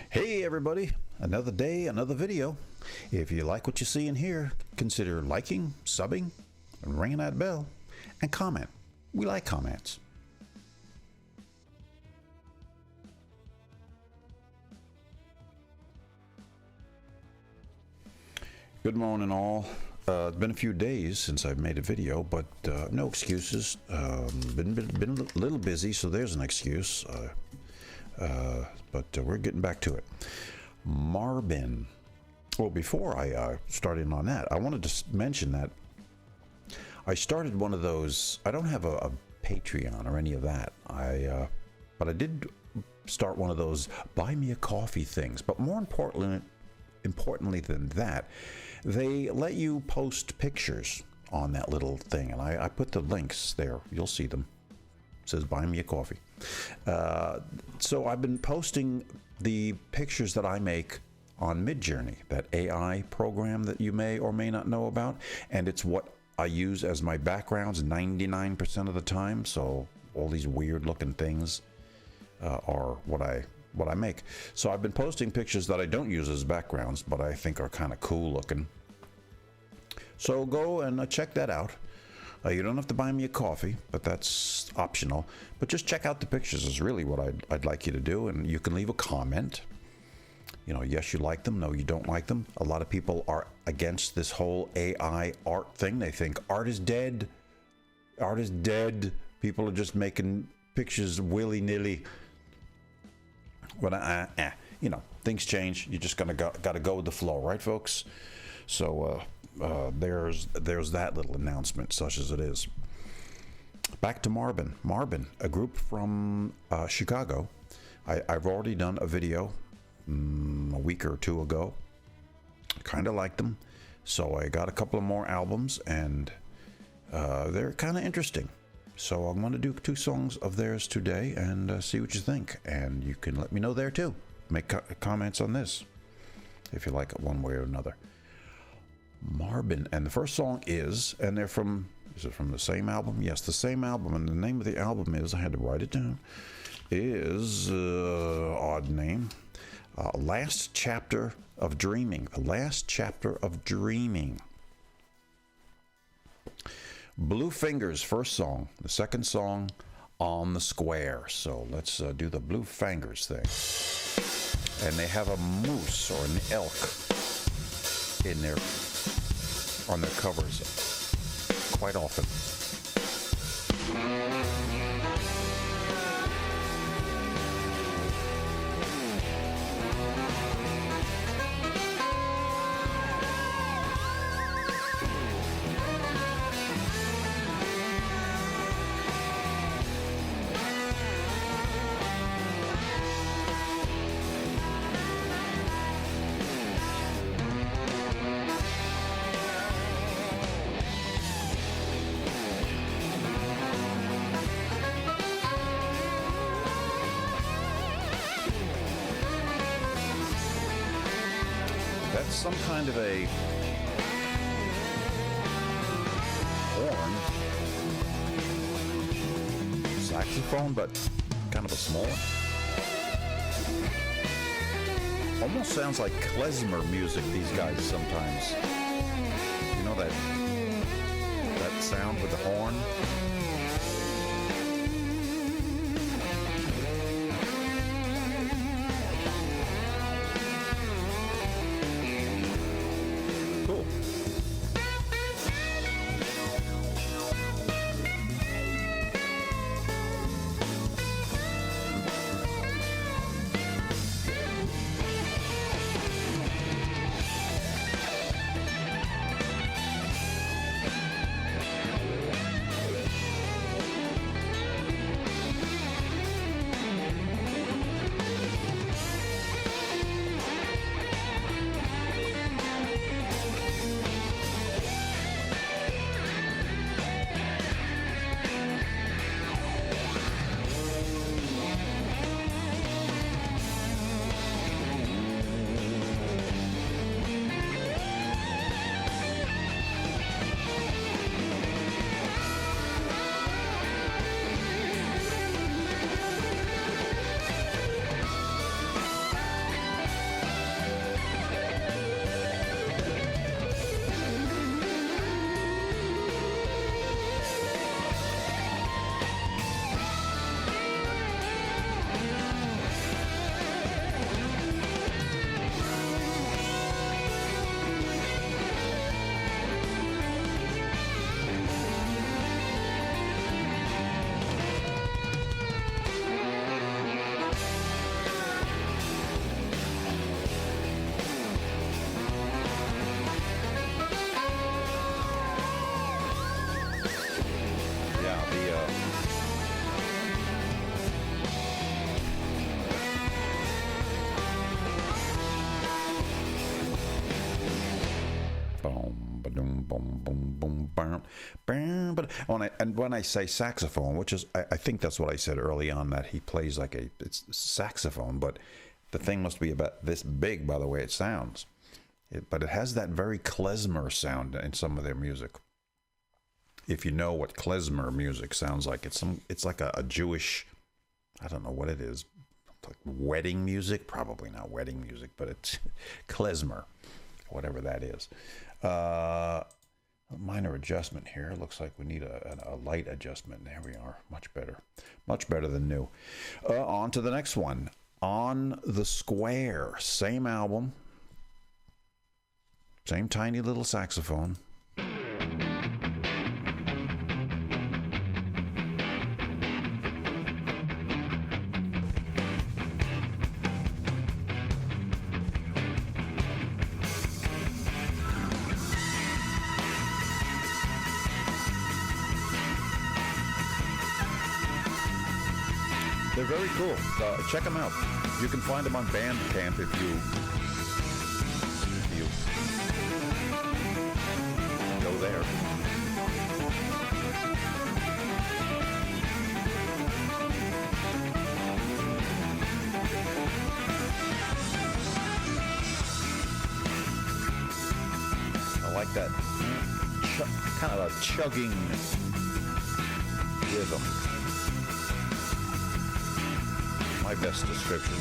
Hey everybody, another day, another video. If you like what you see and hear, consider liking, subbing, and ringing that bell, and comment. We like comments. Good morning all. It's been a few days since I've made a video, but no excuses. Been a little busy, so there's an excuse. But we're getting back to it. Marbin. Well, before I started on that, I wanted to mention that I started one of those. I don't have a Patreon or any of that. But I did start one of those buy me a coffee things. But more importantly than that, they let you post pictures on that little thing, and I put the links there. You'll see them. It says buy me a coffee. So I've been posting the pictures that I make on Midjourney, that AI program that you may or may not know about, and it's what I use as my backgrounds 99% of the time. So all these weird looking things are what I make. So I've been posting pictures that I don't use as backgrounds, but I think are kind of cool looking. So go and check that out. You don't have to buy me a coffee, but that's optional. But just check out the pictures is really what I'd like you to do, and you can leave a comment. You know, yes, you like them. No, you don't like them. A lot of people are against this whole AI art thing. They think art is dead. Art is dead. People are just making pictures willy-nilly. But you know, things change. You just gotta go with the flow, right, folks? So there's that little announcement, such as it is. Back to Marbin. Marbin, a group from Chicago. I've already done a video a week or two ago. Kind of liked them, so I got a couple of more albums, and they're kind of interesting. So I'm going to do 2 songs of theirs today and see what you think. And you can let me know there too. Make comments on this if you like it one way or another. Marbin, and the first song is, and they're from, is it from the same album? Yes, the same album, and the name of the album is, I had to write it down, is, odd name, Last Chapter of Dreaming. The Last Chapter of Dreaming. Blue Fingers, first song. The second song, On the Square. So let's do the Blue Fingers thing. And they have a moose or an elk in their on their covers quite often. That's some kind of a horn, saxophone, but kind of a small one. Almost sounds like klezmer music, these guys sometimes. You know that sound with the horn? boom, boom, boom, bam, bam. But when I say saxophone, which is, I think that's what I said early on, that he plays like it's saxophone, but the thing must be about this big by the way it sounds. But it has that very klezmer sound in some of their music. If you know what klezmer music sounds like, it's like a Jewish, I don't know what it is, like wedding music, probably not wedding music, but it's klezmer, whatever that is. A minor adjustment here. Looks like we need a light adjustment. There we are. Much better than new. On to the next one. On the Square, same album, same tiny little saxophone. They're very cool. Check them out. You can find them on Bandcamp if you go there. I like that kind of a chugging rhythm. My best description.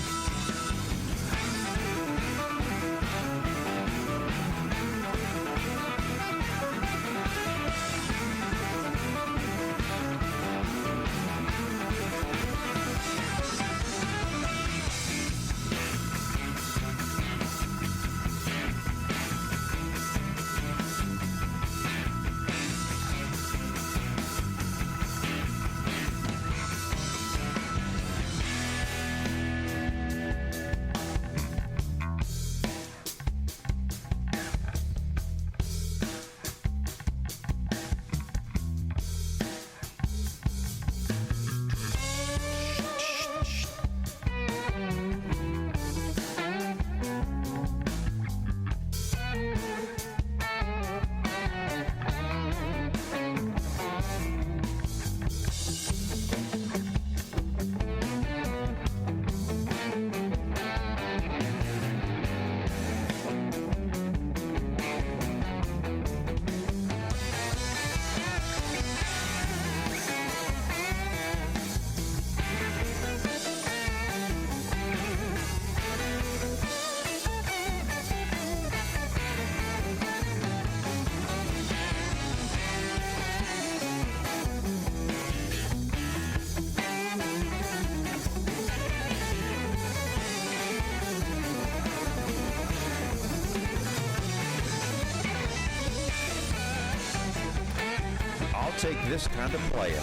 Take this kind of playing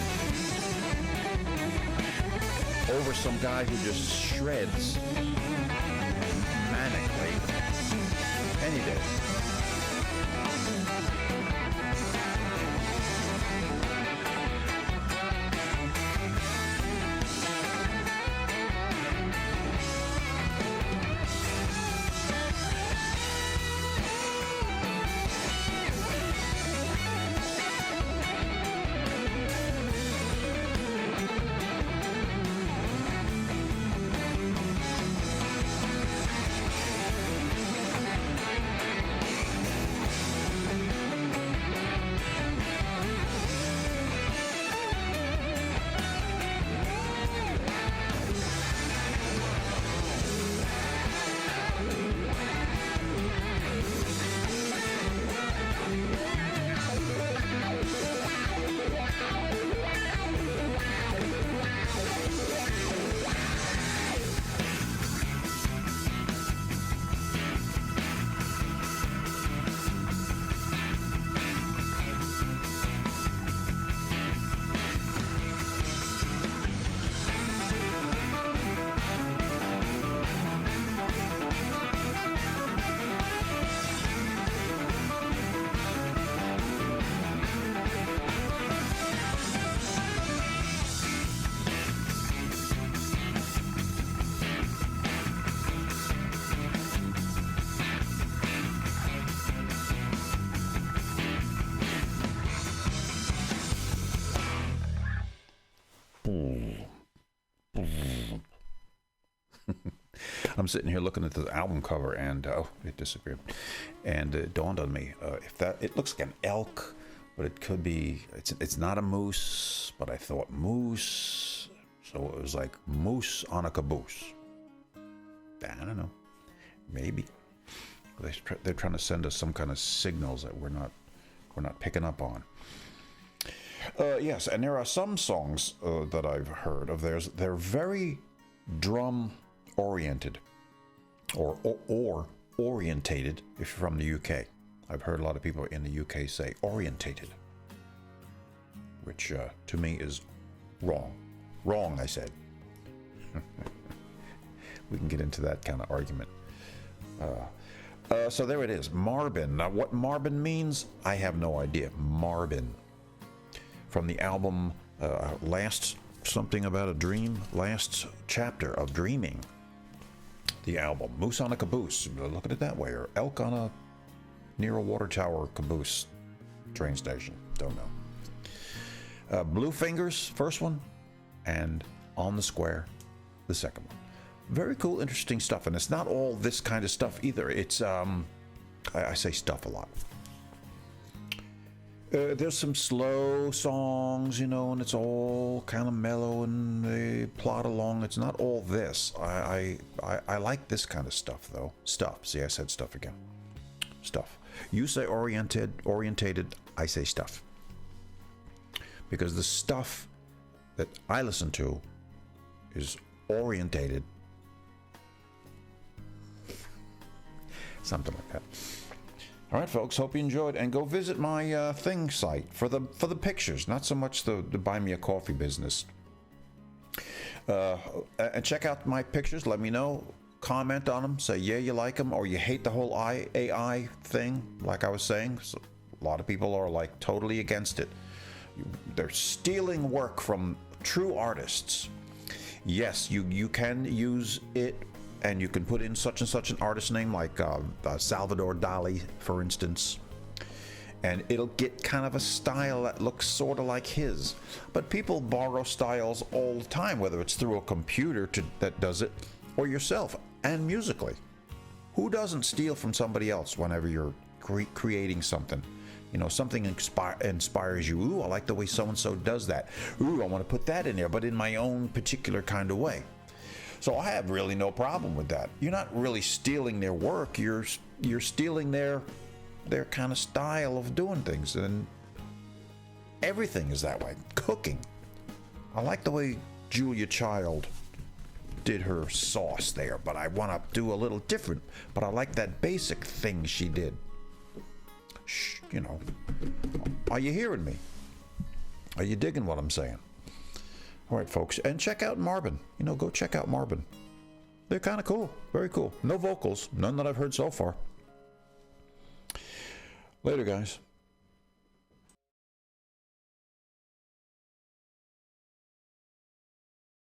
over some guy who just shreds manically any day. I'm sitting here looking at the album cover, and oh, it disappeared. And it dawned on me, if that, it looks like an elk, but it could be, it's not a moose, but I thought moose, so it was like moose on a caboose. I don't know, maybe they're trying to send us some kind of signals that we're not picking up on. Yes, and there are some songs that I've heard of theirs. They're very drum oriented, or orientated if you're from the UK. I've heard a lot of people in the UK say orientated, which to me is wrong. Wrong, I said. We can get into that kind of argument. So there it is, Marbin. Now, what Marbin means, I have no idea. Marbin. From the album Last Something About a Dream, Last Chapter of Dreaming. The album, Moose on a Caboose, look at it that way, or elk on a, near a water tower caboose train station, don't know. Blue Fingers, first one, and On the Square, the second one. Very cool, interesting stuff, and it's not all this kind of stuff either. It's, I say stuff a lot. There's some slow songs, you know, and it's all kind of mellow and they plod along. It's not all this. I like this kind of stuff, though. Stuff. See, I said stuff again. Stuff. You say orientated, I say stuff. Because the stuff that I listen to is orientated. Something like that. All right, folks, hope you enjoyed, and go visit my thing site for the pictures, not so much the buy me a coffee business. And check out my pictures. Let me know. Comment on them. Say yeah, you like them, or you hate the whole AI thing. Like I was saying, so a lot of people are like totally against it. They're stealing work from true artists. Yes, you can use it. And you can put in such and such an artist name, like Salvador Dali, for instance. And it'll get kind of a style that looks sort of like his. But people borrow styles all the time, whether it's through a computer that does it, or yourself, and musically. Who doesn't steal from somebody else whenever you're creating something? You know, something inspires you. Ooh, I like the way so-and-so does that. Ooh, I want to put that in there, but in my own particular kind of way. So I have really no problem with that. You're not really stealing their work. You're stealing their kind of style of doing things, and everything is that way. Cooking. I like the way Julia Child did her sauce there, but I want to do a little different. But I like that basic thing she did. Shh, you know. Are you hearing me? Are you digging what I'm saying? All right, folks, and check out Marbin. You know, go check out Marbin. They're kind of cool, very cool. No vocals, none that I've heard so far. Later, guys.